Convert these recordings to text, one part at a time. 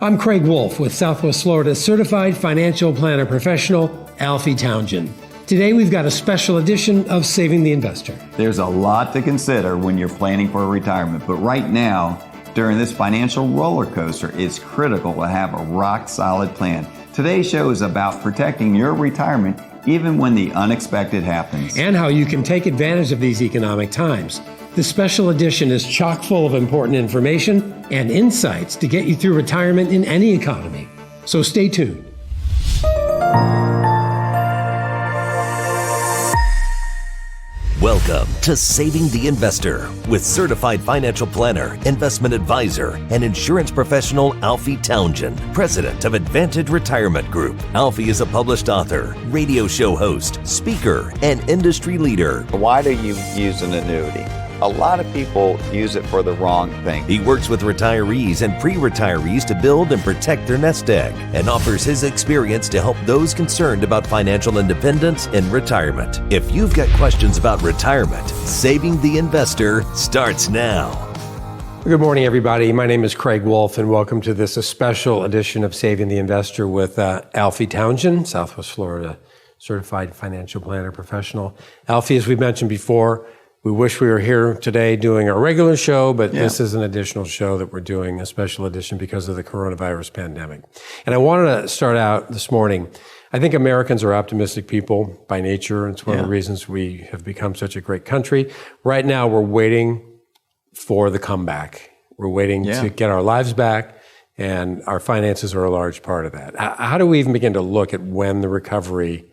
I'm Craig Wolf with Southwest Florida's Certified Financial Planner Professional, Alfie Townsend. Today we've got a special edition of Saving the Investor. There's a lot to consider when you're planning for a retirement, but right now, during this financial roller coaster, it's critical to have a rock-solid plan. Today's show is about protecting your retirement even when the unexpected happens. And how you can take advantage of these economic times. This special edition is chock full of important information and insights to get you through retirement in any economy. So stay tuned. Welcome to Saving the Investor with certified financial planner, investment advisor, and insurance professional Alfie Townsend, president of Advantage Retirement Group. Alfie is a published author, radio show host, speaker, and industry leader. Why do you use an annuity? A lot of people use it for the wrong thing. He works with retirees and pre-retirees to build and protect their nest egg and offers his experience to help those concerned about financial independence in retirement. If you've got questions about retirement, Saving the Investor starts now. Good morning, everybody. My name is Craig Wolf, and welcome to this special edition of Saving the Investor with Alfie Townsend, Southwest Florida Certified Financial Planner Professional. Alfie, as we mentioned before, we wish we were here today doing our regular show, but This is an additional show that we're doing, a special edition because of the coronavirus pandemic. And I wanted to start out this morning. I think Americans are optimistic people by nature. It's one of the reasons we have become such a great country. Right now, we're waiting for the comeback. We're waiting to get our lives back, and our finances are a large part of that. How do we even begin to look at when the recovery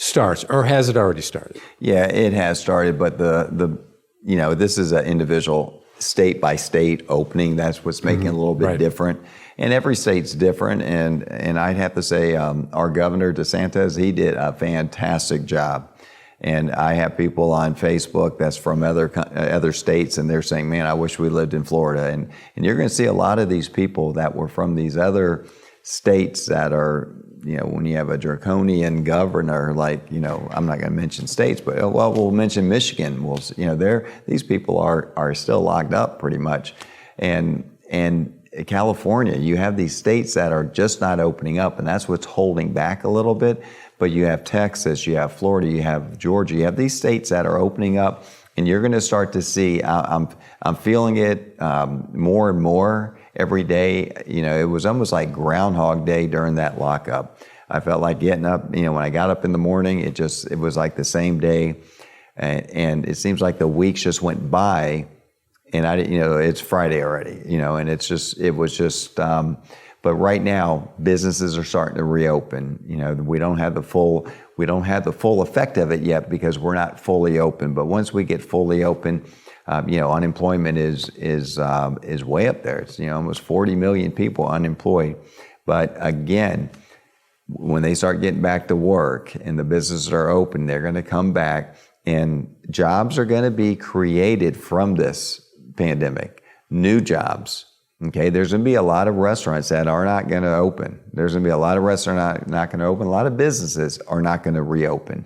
starts, or has it already started? Yeah, it has started, but this is an individual state by state opening. That's what's making it a little bit different. And every state's different. And I'd have to say our governor DeSantis, he did a fantastic job. And I have people on Facebook that's from other states, and they're saying, man, I wish we lived in Florida. And you're going to see a lot of these people that were from these other states that are, when you have a draconian governor, I'm not going to mention states, but we'll mention Michigan. These people are still locked up pretty much. And California, you have these states that are just not opening up, and that's what's holding back a little bit. But you have Texas, you have Florida, you have Georgia, you have these states that are opening up, and you're going to start to see, I'm feeling it more and more every day. It was almost like Groundhog Day during that lockup. I felt like getting up, when I got up in the morning, it was like the same day. And it seems like the weeks just went by, and it's Friday already, and but right now businesses are starting to reopen. We don't have the full effect of it yet because we're not fully open. But once we get fully open, unemployment is way up there. It's almost 40 million people unemployed. But again, when they start getting back to work and the businesses are open, they're going to come back, and jobs are going to be created from this pandemic. New jobs. Okay, there's going to be a lot of restaurants that are not going to open. There's going to be a lot of restaurants not going to open. A lot of businesses are not going to reopen.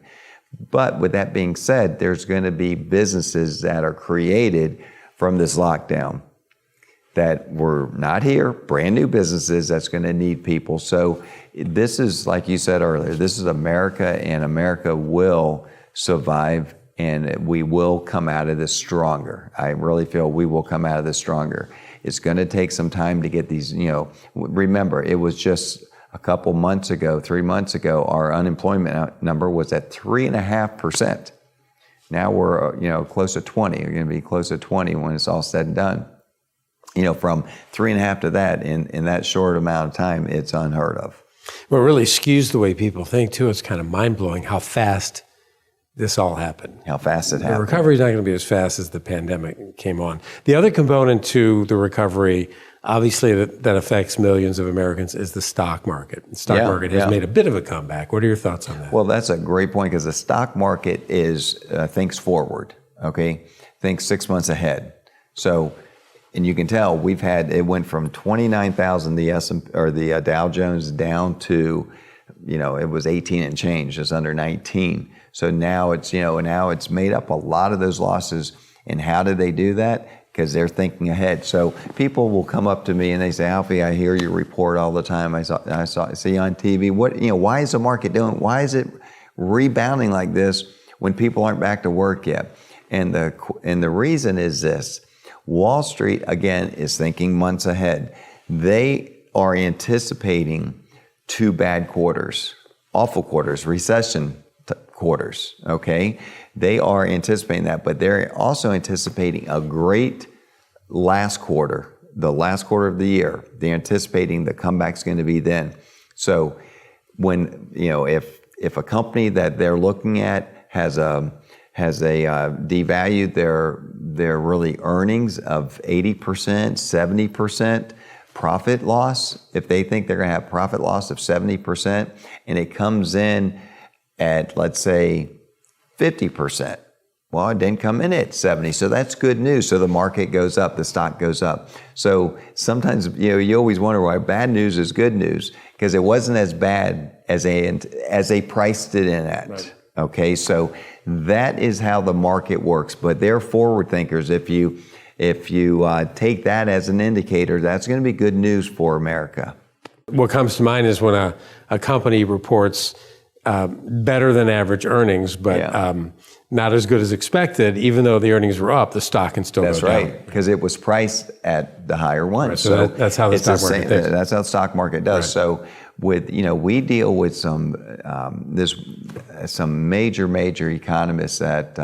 But with that being said, there's going to be businesses that are created from this lockdown that were not here, brand new businesses that's going to need people. So this is, like you said earlier, this is America, and America will survive, and we will come out of this stronger. I really feel we will come out of this stronger. It's going to take some time to get these, remember, it was just a couple months ago, 3 months ago, our unemployment number was at 3.5%. Now we're, close to 20. We're going to be close to 20 when it's all said and done. From 3.5 to that in that short amount of time, it's unheard of. Well, it really skews the way people think, too. It's kind of mind-blowing how fast this all happened. How fast it happened. The recovery is not going to be as fast as the pandemic came on. The other component to the recovery, obviously, that affects millions of Americans is the stock market. The stock market has made a bit of a comeback. What are your thoughts on that? Well, that's a great point, because the stock market thinks forward, okay? Thinks 6 months ahead. So, and you can tell it went from 29,000, the Dow Jones, down to, it was 18 and change, just under 19. So now it's made up a lot of those losses. And how did they do that? because they're thinking ahead. So people will come up to me and they say, Alfie, I hear your report all the time. I see on TV. Why is the market doing? Why is it rebounding like this when people aren't back to work yet? And the reason is this: Wall Street again is thinking months ahead. They are anticipating 2 bad quarters, awful quarters, recession quarters, okay? They are anticipating that, but they're also anticipating a great last quarter, the last quarter of the year. They're anticipating the comeback's going to be then. So when, if a company that they're looking at has devalued their really earnings of 80%, 70%, profit loss, if they think they're going to have profit loss of 70%, and it comes in at, let's say, 50%. Well, it didn't come in at 70, so that's good news. So the market goes up, the stock goes up. So sometimes, you always wonder why bad news is good news, because it wasn't as bad as they priced it in at. Right. Okay, so that is how the market works. But they're forward thinkers. If you take that as an indicator, that's going to be good news for America. What comes to mind is when a company reports better than average earnings, but not as good as expected. Even though the earnings were up, the stock can still go down. That's right, because it was priced at the higher one. Right, so that's how the stock market thinks. That's how the stock market does. Right. So we deal with some major economists. That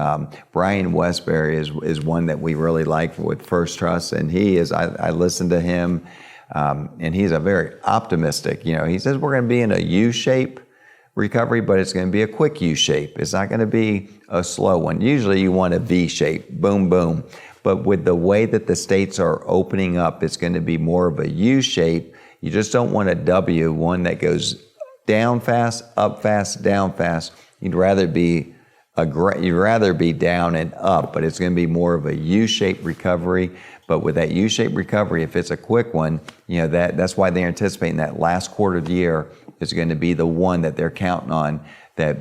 Brian Westbury is one that we really like with First Trust, and I listen to him, and he's a very optimistic. He says we're going to be in a U-shape recovery, but it's going to be a quick U-shape. It's not going to be a slow one. Usually you want a V-shape, boom, boom. But with the way that the states are opening up, it's going to be more of a U-shape. You just don't want a W, one that goes down fast, up fast, down fast. You'd rather be down and up, but it's going to be more of a U-shaped recovery. But with that U-shaped recovery, if it's a quick one, that's why they're anticipating that last quarter of the year is going to be the one that they're counting on. That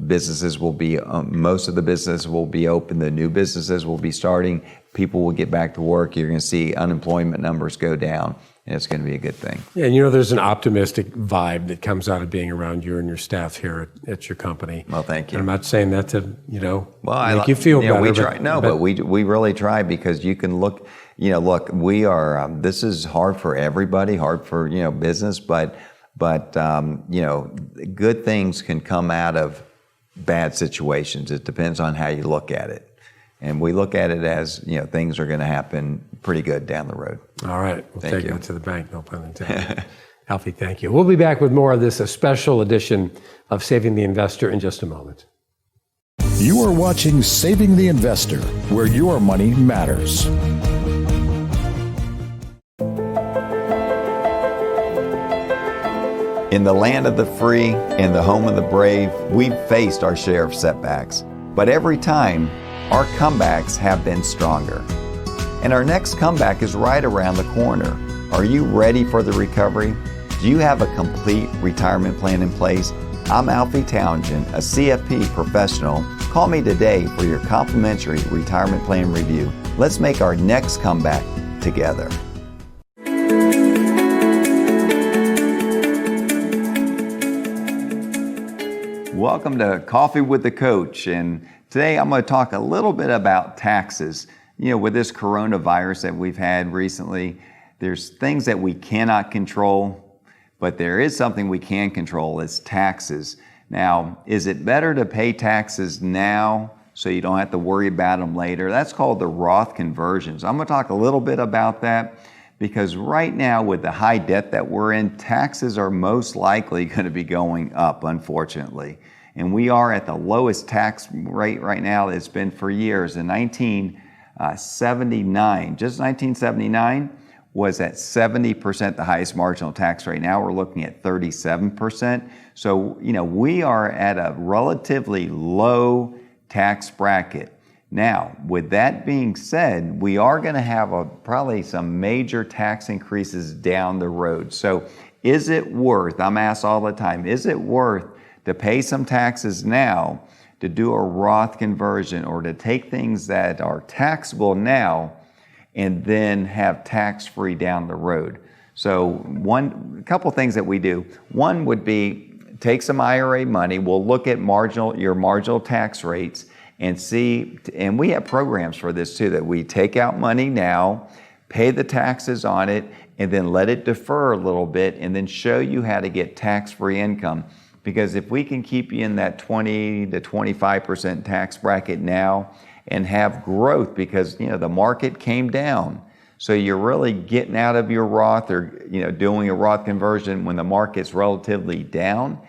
businesses will be, most of the businesses will be open. The new businesses will be starting. People will get back to work. You're going to see unemployment numbers go down, and it's going to be a good thing. Yeah, and there's an optimistic vibe that comes out of being around you and your staff here at your company. Well, thank you. And I'm not saying that to make you feel better. We try. But we really try, because you can look. Look, we are. This is hard for everybody. Hard for business, but good things can come out of bad situations. It depends on how you look at it. And we look at it as, things are going to happen pretty good down the road. All right. We'll take that to the bank, no pun intended. Alfie, thank you. We'll be back with more of this, a special edition of Saving the Investor, in just a moment. You are watching Saving the Investor, where your money matters. In the land of the free and the home of the brave, we've faced our share of setbacks. But every time, our comebacks have been stronger. And our next comeback is right around the corner. Are you ready for the recovery? Do you have a complete retirement plan in place? I'm Alfie Townsend, a CFP professional. Call me today for your complimentary retirement plan review. Let's make our next comeback together. Welcome to Coffee with the Coach, and today I'm going to talk a little bit about taxes. With this coronavirus that we've had recently, there's things that we cannot control, but there is something we can control. It's taxes. Now, is it better to pay taxes now so you don't have to worry about them later? That's called the Roth conversions. I'm going to talk a little bit about that, because right now, with the high debt that we're in, taxes are most likely going to be going up, unfortunately. And we are at the lowest tax rate right now that it's been for years. In 1979, just 1979 was at 70%, the highest marginal tax rate. Now we're looking at 37%. So, we are at a relatively low tax bracket. Now, with that being said, we are going to have probably some major tax increases down the road. So is it worth, I'm asked all the time, is it worth to pay some taxes now to do a Roth conversion, or to take things that are taxable now and then have tax-free down the road. So a couple things that we do. One would be take some IRA money. We'll look at your marginal tax rates and see, and we have programs for this too, that we take out money now, pay the taxes on it, and then let it defer a little bit, and then show you how to get tax-free income. Because if we can keep you in that 20 to 25% tax bracket now and have growth, because the market came down, so you're really getting out of your Roth or doing a Roth conversion when the market's relatively down.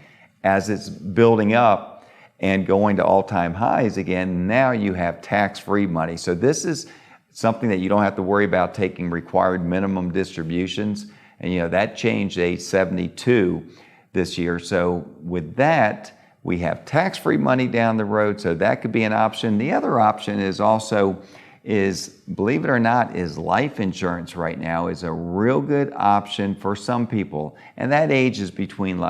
As it's building up and going to all-time highs again, now you have tax-free money. So this is something that you don't have to worry about taking required minimum distributions. And that changed age 72 this year. So with that, we have tax-free money down the road, so that could be an option. The other option is believe it or not, is life insurance right now is a real good option for some people. And that age is between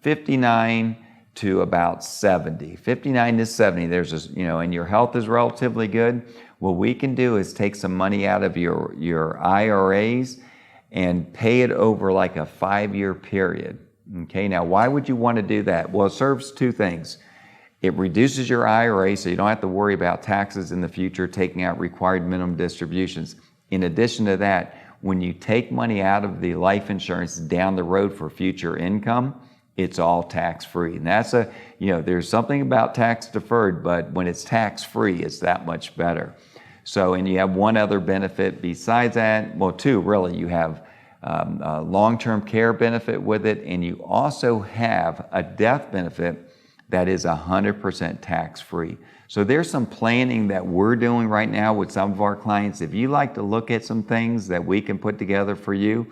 59 to about 70. 59 to 70, and your health is relatively good. What we can do is take some money out of your IRAs and pay it over like a 5-year period. Okay, now why would you want to do that? Well, it serves two things. It reduces your IRA, so you don't have to worry about taxes in the future, taking out required minimum distributions. In addition to that, when you take money out of the life insurance down the road for future income, it's all tax-free. And that's there's something about tax deferred, but when it's tax-free, it's that much better. So, and you have one other benefit besides that, well, two really. You have a long-term care benefit with it, and you also have a death benefit that is 100% tax-free. So there's some planning that we're doing right now with some of our clients. If you like to look at some things that we can put together for you,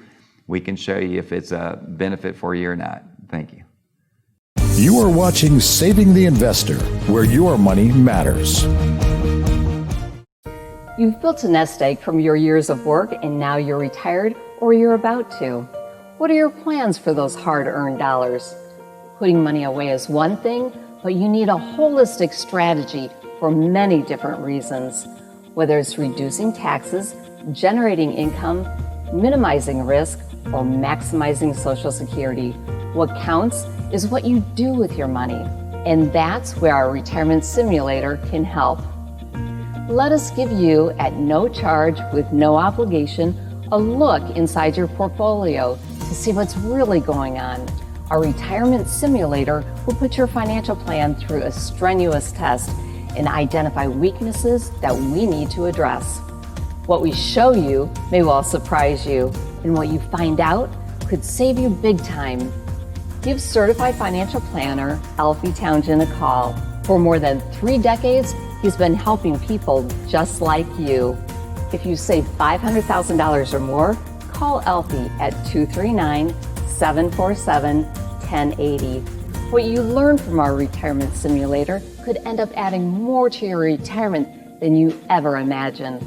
we can show you if it's a benefit for you or not. Thank you. You are watching Saving the Investor, where your money matters. You've built a nest egg from your years of work, and now you're retired or you're about to. What are your plans for those hard-earned dollars? Putting money away is one thing, but you need a holistic strategy for many different reasons. Whether it's reducing taxes, generating income, minimizing risk, or maximizing Social Security, what counts is what you do with your money. And that's where our retirement simulator can help. Let us give you, at no charge with no obligation, a look inside your portfolio to see what's really going on. Our retirement simulator will put your financial plan through a strenuous test and identify weaknesses that we need to address. What we show you may well surprise you, and what you find out could save you big time. Give certified financial planner Alfie Townsend a call. For more than 3 decades, he's been helping people just like you. If you save $500,000 or more, call Alfie at 239-747-1080. What you learn from our retirement simulator could end up adding more to your retirement than you ever imagined.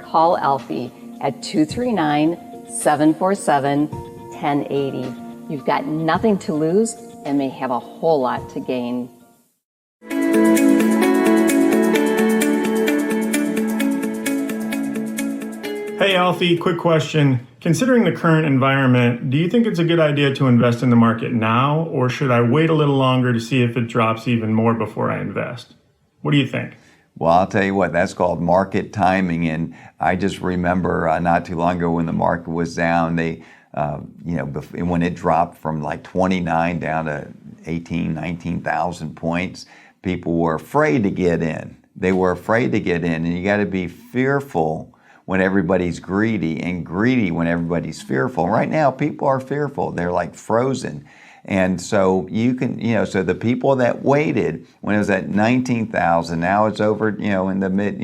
Call Alfie at 239-747-1080. You've got nothing to lose and may have a whole lot to gain. Hey Alfie, quick question. Considering the current environment, do you think it's a good idea to invest in the market now, or should I wait a little longer to see if it drops even more before I invest? What do you think? Well, I'll tell you what, that's called market timing. And I just remember not too long ago when the market was down, when it dropped from like 29 down to 18, 19,000 points, people were afraid to get in. They were afraid to get in, and you got to be fearful when everybody's greedy, and greedy when everybody's fearful. Right now, people are fearful. They're like frozen. And so you can, so the people that waited when it was at 19,000, now it's over, in the mid,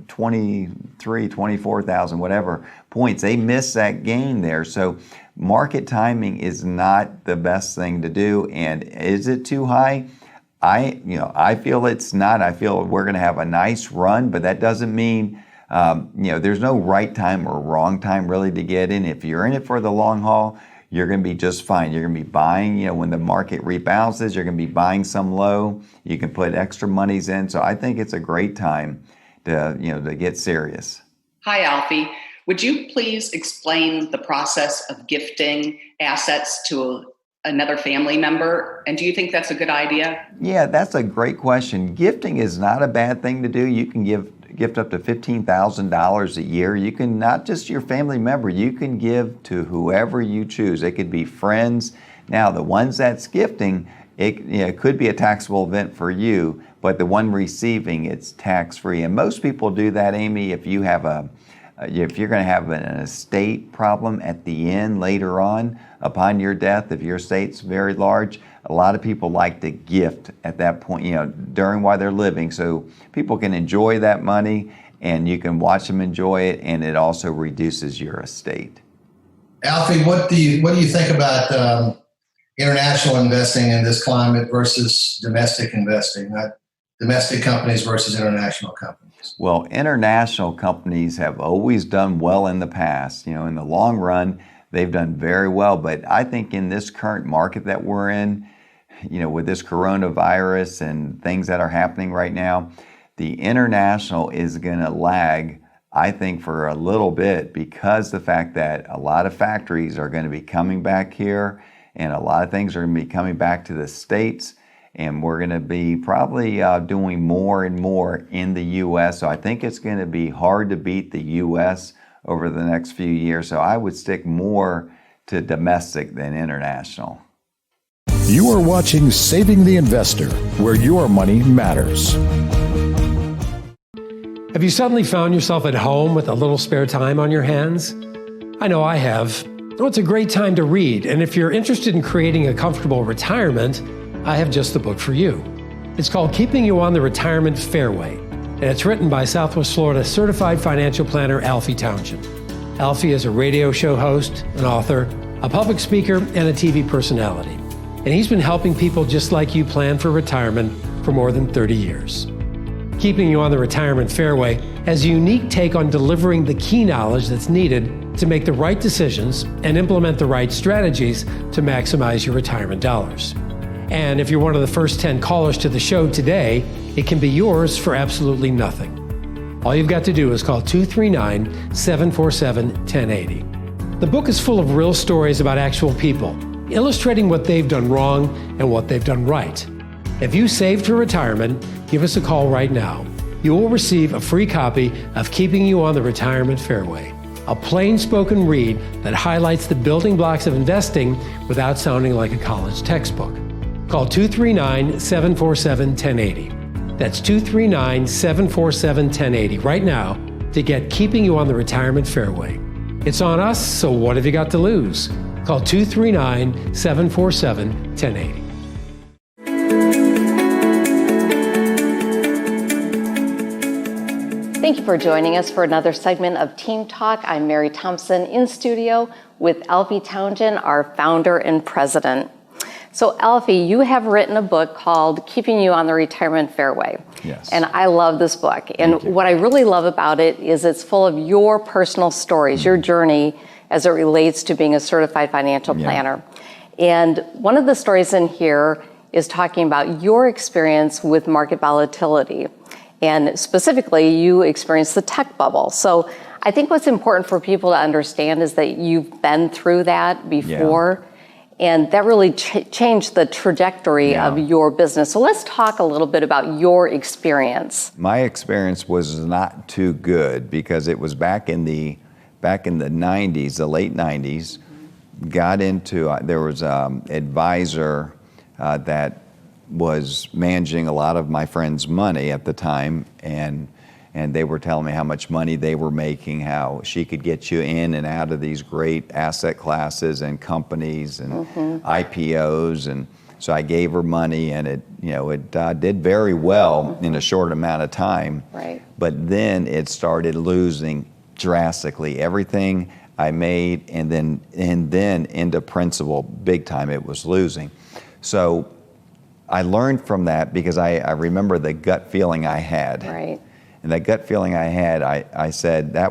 23, 24,000, whatever points. They missed that gain there. So market timing is not the best thing to do. And is it too high? I feel it's not. I feel we're going to have a nice run, but that doesn't mean there's no right time or wrong time really to get in. If you're in it for the long haul, you're going to be just fine. You're going to be buying, when the market rebounds, you're going to be buying some low. You can put extra monies in. So I think it's a great time to get serious. Hi, Alfie. Would you please explain the process of gifting assets to another family member? And do you think that's a good idea? Yeah, that's a great question. Gifting is not a bad thing to do. You can gift up to $15,000 a year. You can, not just your family member, you can give to whoever you choose. It could be friends. Now, the ones that's gifting, it could be a taxable event for you, but the one receiving, it's tax-free. And most people do that, Amy, if you're going to have an estate problem at the end later on, upon your death, if your estate's very large, a lot of people like to gift at that point, during while they're living, so people can enjoy that money and you can watch them enjoy it, and it also reduces your estate. Alfie, what do you think about international investing in this climate versus domestic investing, not domestic companies versus international companies? Well, international companies have always done well in the past. In the long run, they've done very well. But I think in this current market that we're in, with this coronavirus and things that are happening right now, the international is going to lag, I think, for a little bit, because the fact that a lot of factories are going to be coming back here and a lot of things are going to be coming back to the States. And we're going to be probably doing more and more in the U.S. So I think it's going to be hard to beat the U.S. over the next few years. So I would stick more to domestic than international. You are watching Saving the Investor, where your money matters. Have you suddenly found yourself at home with a little spare time on your hands? I know I have. Well, it's a great time to read, and if you're interested in creating a comfortable retirement, I have just the book for you. It's called Keeping You on the Retirement Fairway, and it's written by Southwest Florida certified financial planner Alfie Townshend. Alfie is a radio show host, an author, a public speaker, and a TV personality. And he's been helping people just like you plan for retirement for more than 30 years. Keeping You on the Retirement Fairway has a unique take on delivering the key knowledge that's needed to make the right decisions and implement the right strategies to maximize your retirement dollars. And if you're one of the first 10 callers to the show today, it can be yours for absolutely nothing. All you've got to do is call 239-747-1080. The book is full of real stories about actual people, illustrating what they've done wrong and what they've done right. If you saved for retirement, give us a call right now. You will receive a free copy of Keeping You on the Retirement Fairway, a plain-spoken read that highlights the building blocks of investing without sounding like a college textbook. Call 239-747-1080. That's 239-747-1080 right now to get Keeping You on the Retirement Fairway. It's on us, so what have you got to lose? Call 239-747-1080. Thank you for joining us for another segment of Team Talk. I'm Mary Thompson in studio with Alfie Townshend, our founder and president. So Alfie, you have written a book called Keeping You on the Retirement Fairway. Yes. And I love this book. And what I really love about it is it's full of your personal stories, your journey as it relates to being a certified financial planner. And one of the stories in here is talking about your experience with market volatility. And specifically, you experienced the tech bubble. So I think what's important for people to understand is that you've been through that before. And that really changed the trajectory of your business. So let's talk a little bit about your experience. My experience was not too good because it was back in the 90s, the late 90s. Got into, there was an advisor that was managing a lot of my friends' money at the time, and they were telling me how much money they were making, how she could get you in and out of these great asset classes and companies and IPOs. And so I gave her money, and it did very well in a short amount of time. Right. But then it started losing drastically. Everything I made, and then into principal, big time, it was losing. So I learned from that because I remember the gut feeling I had. Right. And that gut feeling I had, I said I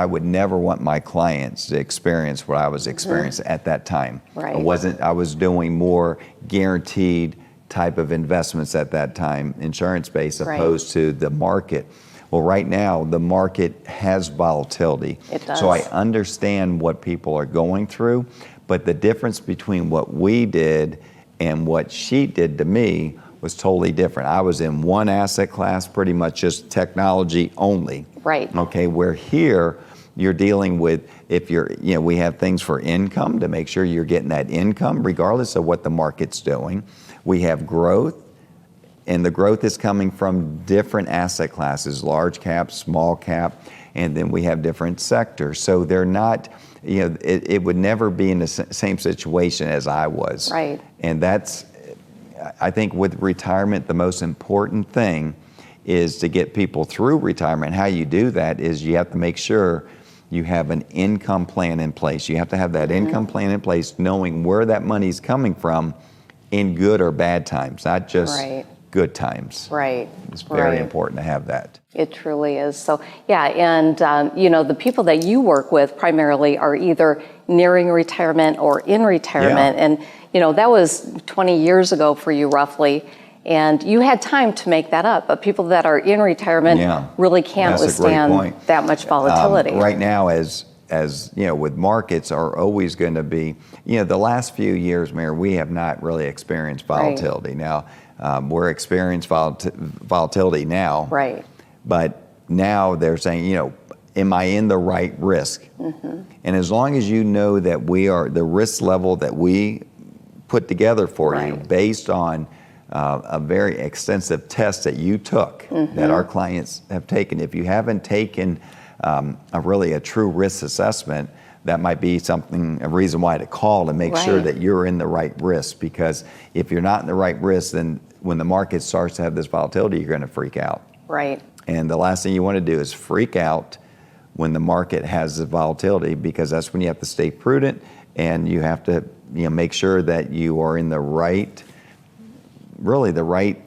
would never want my clients to experience what I was experiencing at that time. Right. I was doing more guaranteed type of investments at that time, insurance-based, opposed to the market. Well, right now, the market has volatility. It does. So I understand what people are going through, but the difference between what we did and what she did to me was totally different. I was in one asset class, pretty much just technology only. Right. Okay, where here, you're dealing with, if you're, we have things for income to make sure you're getting that income regardless of what the market's doing. We have growth, and the growth is coming from different asset classes, large cap, small cap, and then we have different sectors. So they're not, it would never be in the same situation as I was. Right. And that's, I think with retirement, the most important thing is to get people through retirement. How you do that is you have to make sure you have an income plan in place. You have to have that income plan in place, knowing where that money's coming from in good or bad times, not just good times. Right. It's very important to have that. It truly is. So, yeah, and the people that you work with primarily are either nearing retirement or in retirement. Yeah. And, that was 20 years ago for you roughly. And you had time to make that up. But people that are in retirement really can't withstand that much volatility. Right now, as with markets are always going to be, the last few years, Mayor, we have not really experienced volatility. Now, we're experiencing volatility now. Right. But now they're saying, am I in the right risk? Mm-hmm. And as long as you know that we are, the risk level that we put together for you based on a very extensive test that you took, that our clients have taken. If you haven't taken a true risk assessment, that might be a reason why to call to make sure that you're in the right risk. Because if you're not in the right risk, then when the market starts to have this volatility, you're going to freak out. Right. And the last thing you want to do is freak out when the market has the volatility, because that's when you have to stay prudent and you have to make sure that you are in the right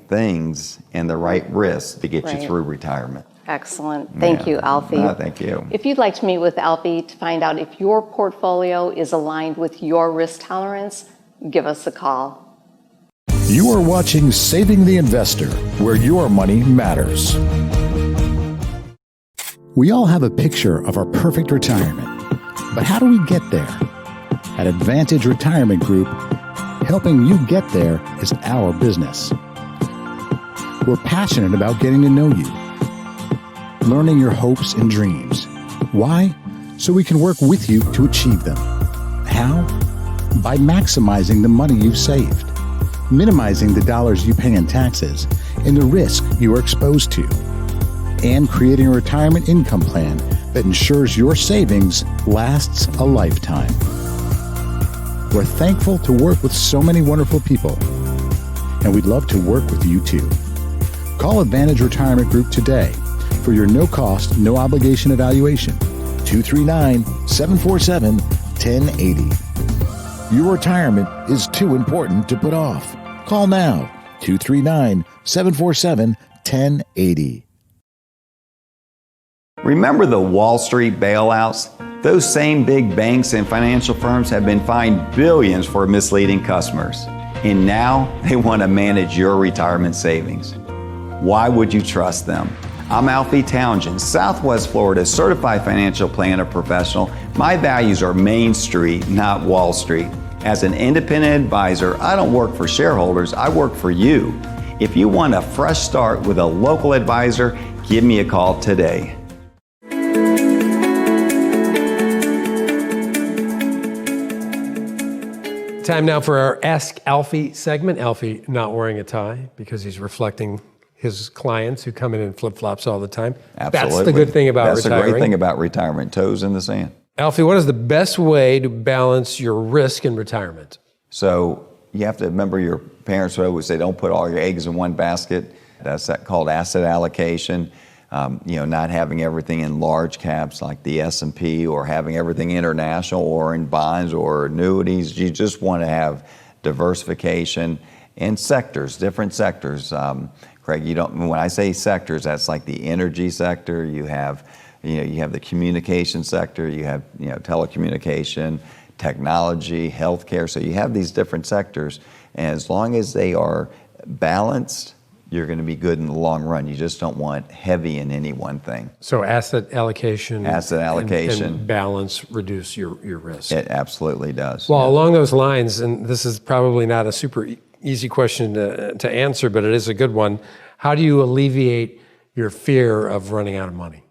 things and the right risks to get you through retirement. Excellent. Thank you, Alfie. Thank you. If you'd like to meet with Alfie to find out if your portfolio is aligned with your risk tolerance, give us a call. You are watching Saving the Investor, where your money matters. We all have a picture of our perfect retirement, but how do we get there? At Advantage Retirement Group, helping you get there is our business. We're passionate about getting to know you, learning your hopes and dreams. Why? So we can work with you to achieve them. How? By maximizing the money you've saved, minimizing the dollars you pay in taxes and the risk you are exposed to, and creating a retirement income plan that ensures your savings lasts a lifetime. We're thankful to work with so many wonderful people, and we'd love to work with you too. Call Advantage Retirement Group today for your no-cost, no-obligation evaluation, 239-747-1080. Your retirement is too important to put off. Call now, 239-747-1080. Remember the Wall Street bailouts? Those same big banks and financial firms have been fined billions for misleading customers. And now they want to manage your retirement savings. Why would you trust them? I'm Alfie Townsend, Southwest Florida's certified financial planner professional. My values are Main Street, not Wall Street. As an independent advisor, I don't work for shareholders, I work for you. If you want a fresh start with a local advisor, give me a call today. Time now for our Ask Alfie segment. Alfie not wearing a tie because he's reflecting his clients who come in flip-flops all the time. Absolutely. That's the good thing about retiring. That's the great thing about retirement, toes in the sand. Alfie, what is the best way to balance your risk in retirement? So you have to remember, your parents would always say, don't put all your eggs in one basket. That's called asset allocation. Not having everything in large caps like the S&P, or having everything international or in bonds or annuities. You just want to have diversification and sectors, different sectors. Craig, when I say sectors, that's like the energy sector. You have the communication sector. You have telecommunication, technology, healthcare. So you have these different sectors, and as long as they are balanced, you're going to be good in the long run. You just don't want heavy in any one thing. So asset allocation. And balance reduce your risk. It absolutely does. Well, along those lines, and this is probably not a super easy question to answer, but it is a good one. How do you alleviate your fear of running out of money?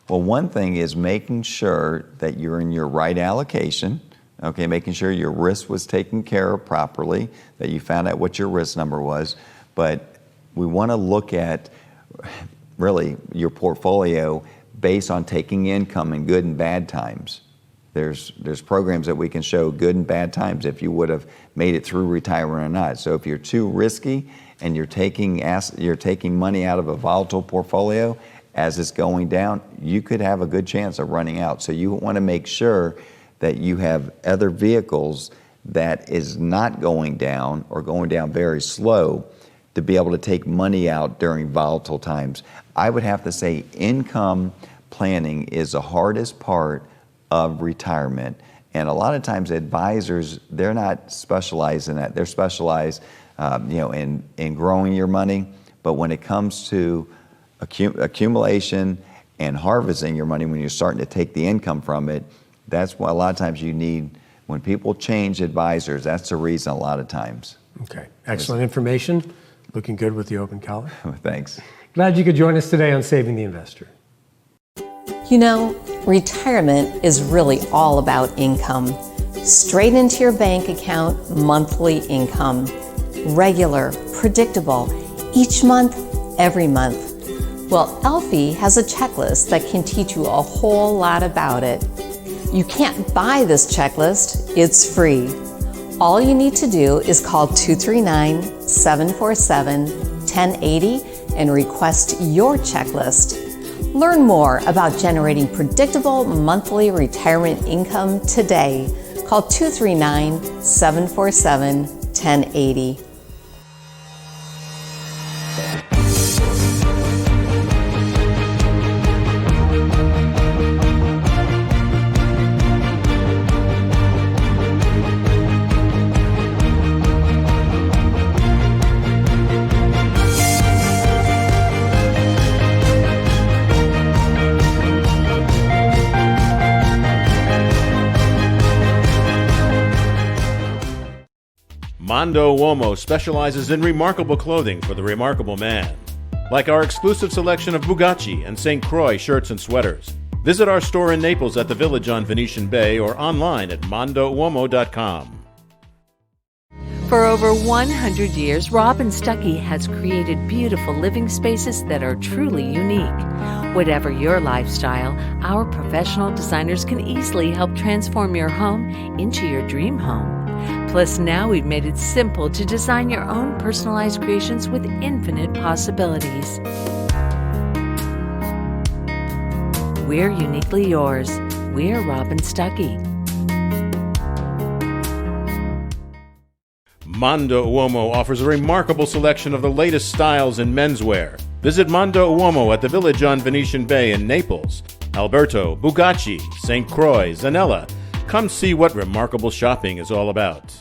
Well, one thing is making sure that you're in your right allocation. Okay, making sure your risk was taken care of properly, that you found out what your risk number was. But we want to look at really your portfolio based on taking income in good and bad times. There's programs that we can show good and bad times if you would have made it through retirement or not. So if you're too risky and you're taking money out of a volatile portfolio as it's going down, you could have a good chance of running out. So you want to make sure that you have other vehicles that is not going down or going down very slow to be able to take money out during volatile times. I would have to say income planning is the hardest part of retirement. And a lot of times advisors, they're not specialized in that. They're specialized in growing your money. But when it comes to accumulation and harvesting your money, when you're starting to take the income from it, that's why a lot of times you need, when people change advisors, that's the reason a lot of times. Okay, excellent information. Looking good with the open collar. Thanks. Glad you could join us today on Saving the Investor. You know, retirement is really all about income. Straight into your bank account, monthly income. Regular, predictable, each month, every month. Well, Alfie has a checklist that can teach you a whole lot about it. You can't buy this checklist, it's free. All you need to do is call 239-747-1080 and request your checklist. Learn more about generating predictable monthly retirement income today. Call 239-747-1080. Mondo Uomo specializes in remarkable clothing for the remarkable man, like our exclusive selection of Bugatti and St. Croix shirts and sweaters. Visit our store in Naples at the Village on Venetian Bay or online at mondouomo.com. For over 100 years, Rob & Stuckey has created beautiful living spaces that are truly unique. Whatever your lifestyle, our professional designers can easily help transform your home into your dream home. Plus, now we've made it simple to design your own personalized creations with infinite possibilities. We're uniquely yours. We're Rob & Stuckey. Mondo Uomo offers a remarkable selection of the latest styles in menswear. Visit Mondo Uomo at the Village on Venetian Bay in Naples. Alberto, Bugatti, St. Croix, Zanella. Come see what remarkable shopping is all about.